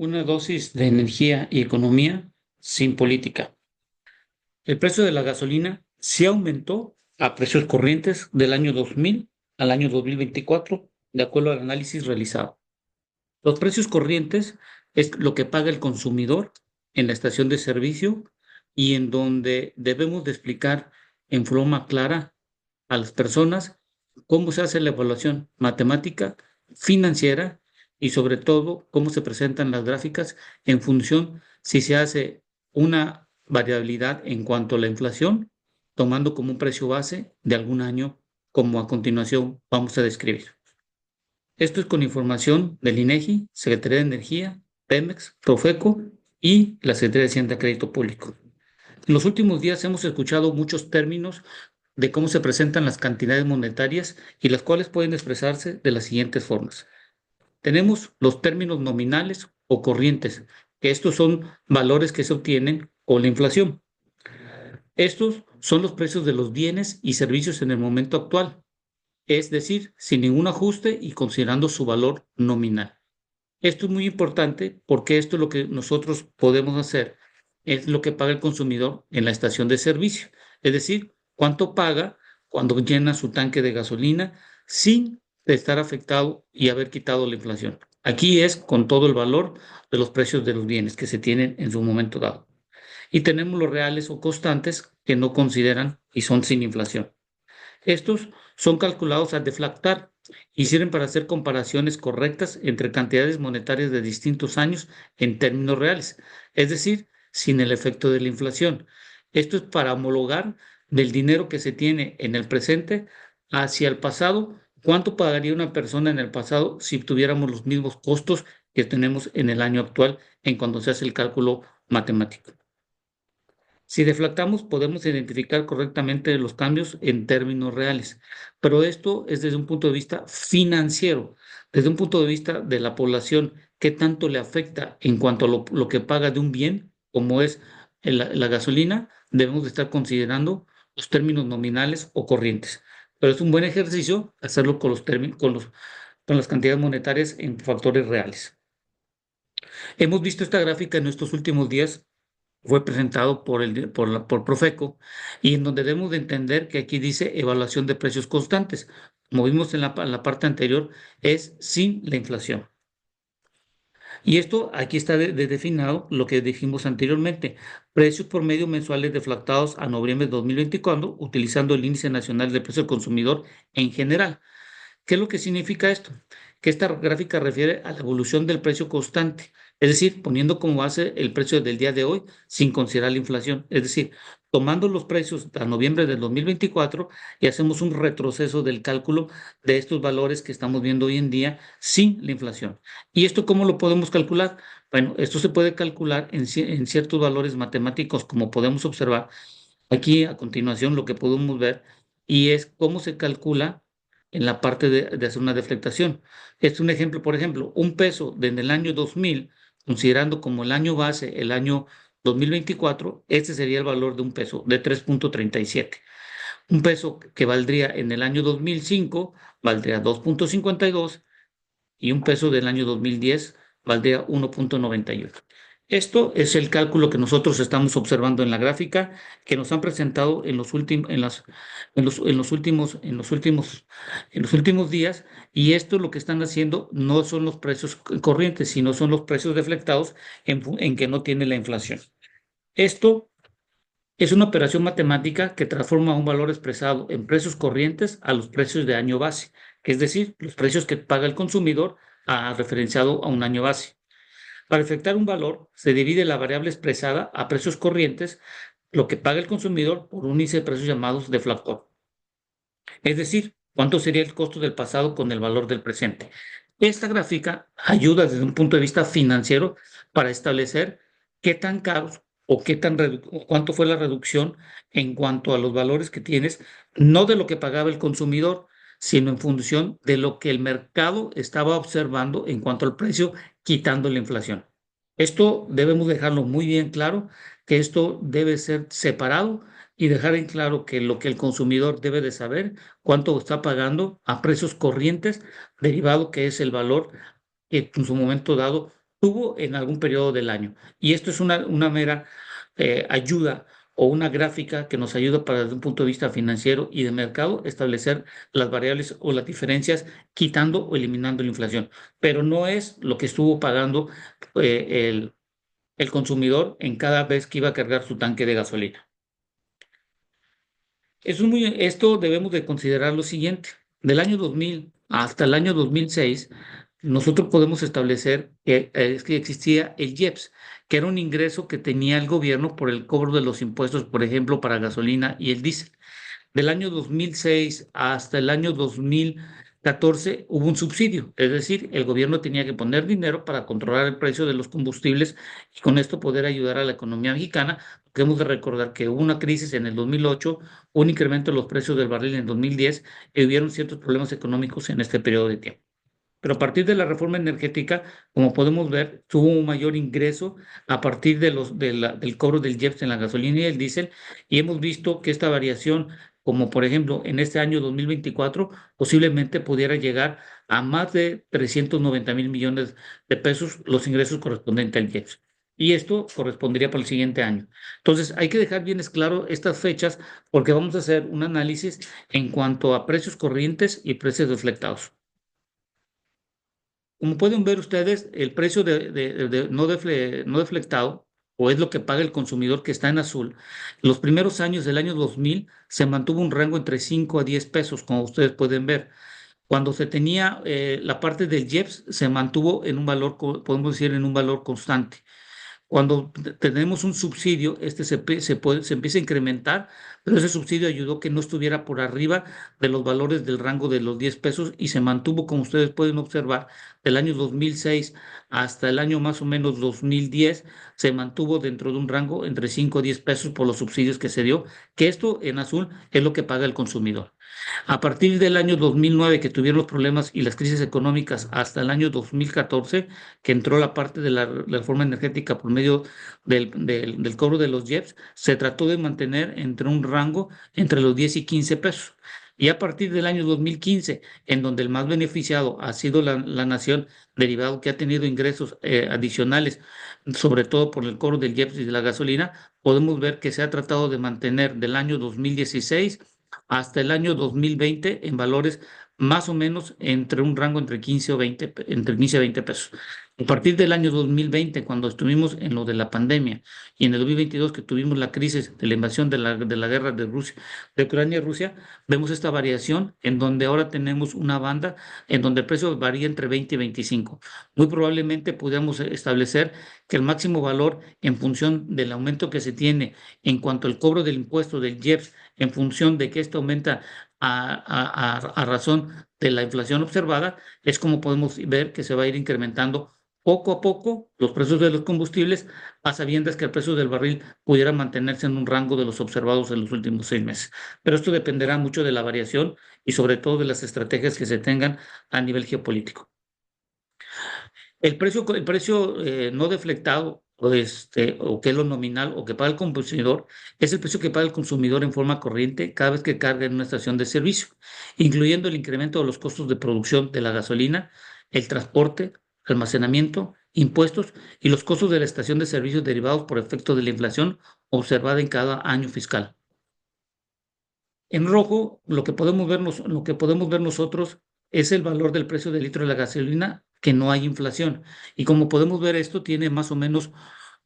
Una dosis de energía y economía sin política. El precio de la gasolina sí aumentó a precios corrientes del año 2000 al año 2024, de acuerdo al análisis realizado. Los precios corrientes es lo que paga el consumidor en la estación de servicio y en donde debemos de explicar en forma clara a las personas cómo se hace la evaluación matemática, financiera y sobre todo cómo se presentan las gráficas en función si se hace una variabilidad en cuanto a la inflación, tomando como un precio base de algún año, como a continuación vamos a describir. Esto es con información del INEGI, Secretaría de Energía, Pemex, Profeco y la Secretaría de Hacienda y Crédito Público. En los últimos días hemos escuchado muchos términos de cómo se presentan las cantidades monetarias y las cuales pueden expresarse de las siguientes formas. Tenemos los términos nominales o corrientes, que estos son valores que se obtienen con la inflación. Estos son los precios de los bienes y servicios en el momento actual, es decir, sin ningún ajuste y considerando su valor nominal. Esto es muy importante porque esto es lo que nosotros podemos hacer, es lo que paga el consumidor en la estación de servicio, es decir, cuánto paga cuando llena su tanque de gasolina sin estar afectado y haber quitado la inflación. Aquí es con todo el valor de los precios de los bienes que se tienen en su momento dado. Y tenemos los reales o constantes que no consideran y son sin inflación. Estos son calculados al deflactar y sirven para hacer comparaciones correctas entre cantidades monetarias de distintos años en términos reales, es decir, sin el efecto de la inflación. Esto es para homologar del dinero que se tiene en el presente hacia el pasado, cuánto pagaría una persona en el pasado si tuviéramos los mismos costos que tenemos en el año actual en cuando se hace el cálculo matemático. Si deflactamos, podemos identificar correctamente los cambios en términos reales, pero esto es desde un punto de vista financiero, desde un punto de vista de la población, qué tanto le afecta en cuanto a lo que paga de un bien, como es la gasolina, debemos de estar considerando los términos nominales o corrientes. Pero es un buen ejercicio hacerlo con los términos, con las cantidades monetarias en factores reales. Hemos visto esta gráfica en estos últimos días, fue presentado por Profeco, y en donde debemos de entender que aquí dice evaluación de precios constantes. Como vimos en la parte anterior, es sin la inflación. Y esto aquí está definido lo que dijimos anteriormente. Precios por medio mensuales deflactados a noviembre de 2024, utilizando el Índice Nacional de Precio del Consumidor en general. ¿Qué es lo que significa esto? Que esta gráfica refiere a la evolución del precio constante, es decir, poniendo como base el precio del día de hoy sin considerar la inflación, es decir, tomando los precios a noviembre del 2024 y hacemos un retroceso del cálculo de estos valores que estamos viendo hoy en día sin la inflación. ¿Y esto cómo lo podemos calcular? Bueno, esto se puede calcular en ciertos valores matemáticos, como podemos observar aquí a continuación, lo que podemos ver y es cómo se calcula en la parte de hacer una deflectación. Es un ejemplo, por ejemplo, un peso desde el año 2000, considerando como el año base el año 2024, este sería el valor de un peso de 3.37. Un peso que valdría en el año 2005 valdría 2.52 y un peso del año 2010 valdría 1.91. Esto es el cálculo que nosotros estamos observando en la gráfica que nos han presentado en los últimos, en los últimos días, y esto lo que están haciendo no son los precios corrientes, sino son los precios deflectados en que no tiene la inflación. Esto es una operación matemática que transforma un valor expresado en precios corrientes a los precios de año base, es decir, los precios que paga el consumidor referenciado a un año base. Para efectuar un valor, se divide la variable expresada a precios corrientes, lo que paga el consumidor, por un índice de precios llamados deflactor. Es decir, cuánto sería el costo del pasado con el valor del presente. Esta gráfica ayuda desde un punto de vista financiero para establecer qué tan caros o cuánto fue la reducción en cuanto a los valores que tienes, no de lo que pagaba el consumidor, sino en función de lo que el mercado estaba observando en cuanto al precio, quitando la inflación. Esto debemos dejarlo muy bien claro, que esto debe ser separado y dejar en claro que lo que el consumidor debe de saber, cuánto está pagando a precios corrientes, derivado que es el valor que en su momento dado tuvo en algún periodo del año. Y esto es una mera ayuda o una gráfica que nos ayuda para desde un punto de vista financiero y de mercado establecer las variables o las diferencias quitando o eliminando la inflación. Pero no es lo que estuvo pagando el consumidor en cada vez que iba a cargar su tanque de gasolina. Esto debemos de considerar lo siguiente. Del año 2000 hasta el año 2006, nosotros podemos establecer que existía el IEPS, que era un ingreso que tenía el gobierno por el cobro de los impuestos, por ejemplo, para gasolina y el diésel. Del año 2006 hasta el año 2014 hubo un subsidio, es decir, el gobierno tenía que poner dinero para controlar el precio de los combustibles y con esto poder ayudar a la economía mexicana. Porque hemos de recordar que hubo una crisis en el 2008, un incremento de los precios del barril en el 2010 y hubieron ciertos problemas económicos en este periodo de tiempo. Pero a partir de la reforma energética, como podemos ver, tuvo un mayor ingreso a partir del cobro del IEPS en la gasolina y el diésel, y hemos visto que esta variación, como por ejemplo en este año 2024, posiblemente pudiera llegar a más de 390,000 millones de pesos los ingresos correspondientes al IEPS. Y esto correspondería para el siguiente año. Entonces, hay que dejar bien claro estas fechas porque vamos a hacer un análisis en cuanto a precios corrientes y precios reflectados. Como pueden ver ustedes, el precio no deflectado, o es lo que paga el consumidor que está en azul, los primeros años del año 2000 se mantuvo un rango entre 5 a 10 pesos, como ustedes pueden ver. Cuando se tenía la parte del IEPS, se mantuvo en un valor, podemos decir, en un valor constante. Cuando tenemos un subsidio, este se empieza a incrementar, pero ese subsidio ayudó que no estuviera por arriba de los valores del rango de los 10 pesos y se mantuvo, como ustedes pueden observar, del año 2006 hasta el año más o menos 2010, se mantuvo dentro de un rango entre 5 a 10 pesos por los subsidios que se dio, que esto en azul es lo que paga el consumidor. A partir del año 2009, que tuvieron los problemas y las crisis económicas, hasta el año 2014, que entró la parte de la reforma energética por medio del cobro de los IEPS, se trató de mantener entre un rango entre los 10 y 15 pesos. Y a partir del año 2015, en donde el más beneficiado ha sido la nación, derivado que ha tenido ingresos adicionales, sobre todo por el cobro del IEPS y de la gasolina, podemos ver que se ha tratado de mantener del año 2016 hasta el año 2020 en valores más o menos entre un rango entre 15 o 20, entre 15 y 20 pesos. A partir del año 2020, cuando estuvimos en lo de la pandemia, y en el 2022 que tuvimos la crisis de la invasión de la guerra de Rusia, de Ucrania y Rusia, vemos esta variación en donde ahora tenemos una banda en donde el precio varía entre 20 y 25. Muy probablemente podamos establecer que el máximo valor en función del aumento que se tiene en cuanto al cobro del impuesto del IEPS, en función de que esto aumenta a razón de la inflación observada, es como podemos ver que se va a ir incrementando poco a poco los precios de los combustibles, a sabiendas que el precio del barril pudiera mantenerse en un rango de los observados en los últimos 6 meses. Pero esto dependerá mucho de la variación y sobre todo de las estrategias que se tengan a nivel geopolítico. El precio no deflectado, o que es lo nominal, o que paga el consumidor, es el precio que paga el consumidor en forma corriente cada vez que carga en una estación de servicio, incluyendo el incremento de los costos de producción de la gasolina, el transporte, almacenamiento, impuestos y los costos de la estación de servicios derivados por efecto de la inflación observada en cada año fiscal. En rojo, lo que podemos ver nosotros es el valor del precio del litro de la gasolina, que no hay inflación. Y como podemos ver, esto tiene más o menos,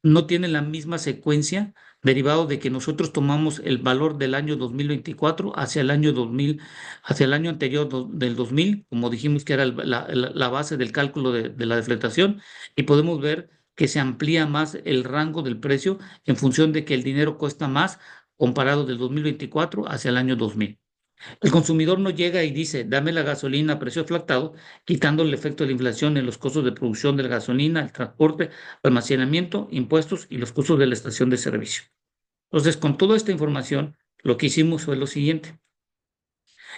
no tiene la misma secuencia, derivado de que nosotros tomamos el valor del año 2024 hacia el año 2000, hacia el año anterior del 2000, como dijimos que era la base del cálculo de la deflación, y podemos ver que se amplía más el rango del precio en función de que el dinero cuesta más comparado del 2024 hacia el año 2000. El consumidor no llega y dice, dame la gasolina a precio flatado, quitando el efecto de la inflación en los costos de producción de la gasolina, el transporte, almacenamiento, impuestos y los costos de la estación de servicio. Entonces, con toda esta información, lo que hicimos fue lo siguiente.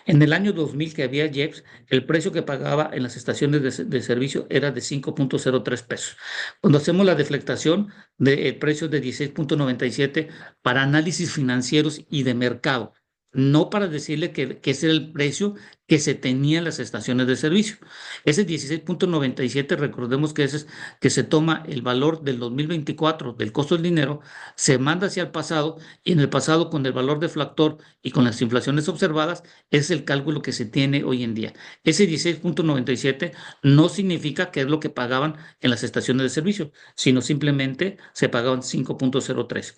En el año 2000 que había IEPS, el precio que pagaba en las estaciones de servicio era de 5.03 pesos. Cuando hacemos la deflectación del precio de 16.97 para análisis financieros y de mercado, no para decirle que ese era el precio que se tenía en las estaciones de servicio. Ese 16,97, recordemos que ese es que se toma el valor del 2024 del costo del dinero, se manda hacia el pasado y en el pasado con el valor deflactor y con las inflaciones observadas es el cálculo que se tiene hoy en día. Ese 16,97 no significa que es lo que pagaban en las estaciones de servicio, sino simplemente se pagaban 5,03.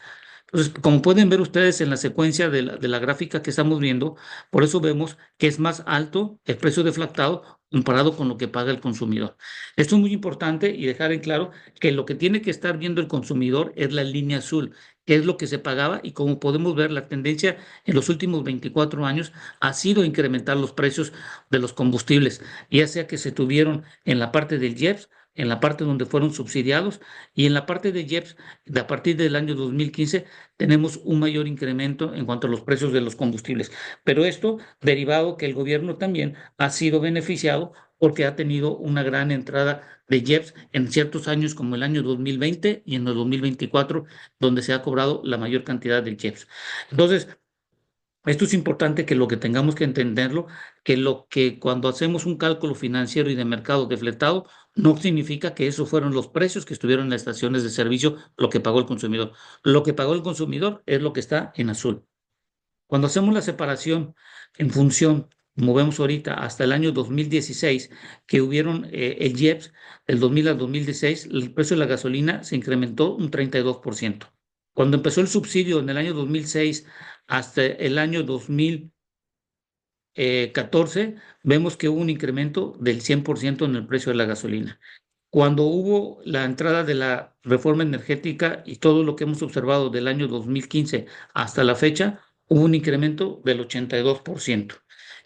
Entonces, como pueden ver ustedes en la secuencia de la gráfica que estamos viendo, por eso vemos que es más alto el precio deflactado comparado con lo que paga el consumidor. Esto es muy importante y dejar en claro que lo que tiene que estar viendo el consumidor es la línea azul, que es lo que se pagaba y como podemos ver, la tendencia en los últimos 24 años ha sido incrementar los precios de los combustibles, ya sea que se tuvieron en la parte del IEPS, en la parte donde fueron subsidiados y en la parte de IEPS, a partir del año 2015 tenemos un mayor incremento en cuanto a los precios de los combustibles. Pero esto derivado que el gobierno también ha sido beneficiado porque ha tenido una gran entrada de IEPS en ciertos años como el año 2020 y en el 2024, donde se ha cobrado la mayor cantidad del IEPS. Entonces, esto es importante que lo que tengamos que entenderlo, que lo que cuando hacemos un cálculo financiero y de mercado defletado, no significa que esos fueron los precios que estuvieron en las estaciones de servicio, lo que pagó el consumidor. Lo que pagó el consumidor es lo que está en azul. Cuando hacemos la separación en función, como vemos ahorita, hasta el año 2016, que hubieron el IEPS, del 2000 al 2016, el precio de la gasolina se incrementó un 32%. Cuando empezó el subsidio en el año 2006 hasta el año 2014, vemos que hubo un incremento del 100% en el precio de la gasolina. Cuando hubo la entrada de la reforma energética y todo lo que hemos observado del año 2015 hasta la fecha, hubo un incremento del 82%.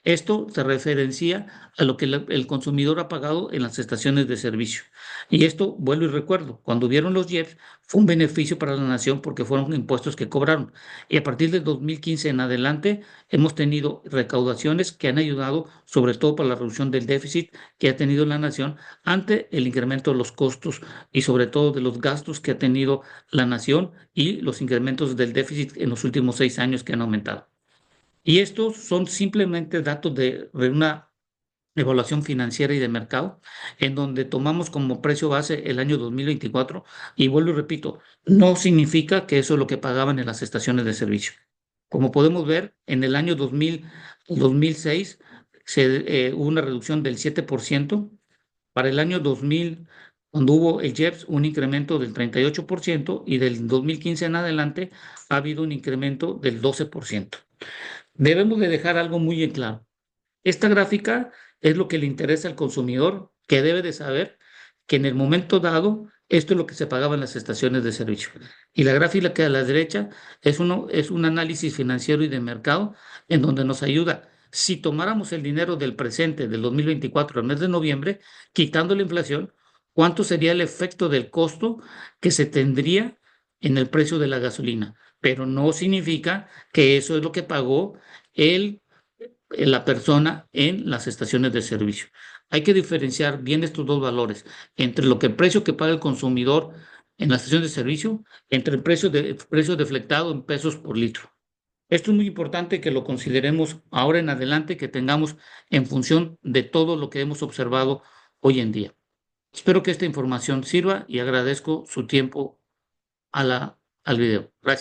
Esto se referencia a lo que el consumidor ha pagado en las estaciones de servicio. Y esto, vuelvo y recuerdo, cuando hubieron los IEPS, fue un beneficio para la nación porque fueron impuestos que cobraron. Y a partir del 2015 en adelante, hemos tenido recaudaciones que han ayudado, sobre todo para la reducción del déficit que ha tenido la nación ante el incremento de los costos y sobre todo de los gastos que ha tenido la nación y los incrementos del déficit en los últimos 6 años que han aumentado. Y estos son simplemente datos de una evaluación financiera y de mercado, en donde tomamos como precio base el año 2024, y vuelvo y repito, no significa que eso es lo que pagaban en las estaciones de servicio. Como podemos ver, en el año 2006 hubo una reducción del 7%. Para el año 2000, cuando hubo el IEPS, un incremento del 38% y del 2015 en adelante ha habido un incremento del 12%. Debemos de dejar algo muy en claro. Esta gráfica es lo que le interesa al consumidor, que debe de saber que en el momento dado esto es lo que se pagaba en las estaciones de servicio. Y la gráfica que a la derecha es un análisis financiero y de mercado en donde nos ayuda. Si tomáramos el dinero del presente, del 2024, al mes de noviembre, quitando la inflación, ¿cuánto sería el efecto del costo que se tendría en el precio de la gasolina? Pero no significa que eso es lo que pagó el la persona en las estaciones de servicio. Hay que diferenciar bien estos dos valores entre lo que el precio que paga el consumidor en la estación de servicio, entre el precio deflectado en pesos por litro. Esto es muy importante que lo consideremos ahora en adelante, que tengamos en función de todo lo que hemos observado hoy en día. Espero que esta información sirva y agradezco su tiempo al video. Gracias.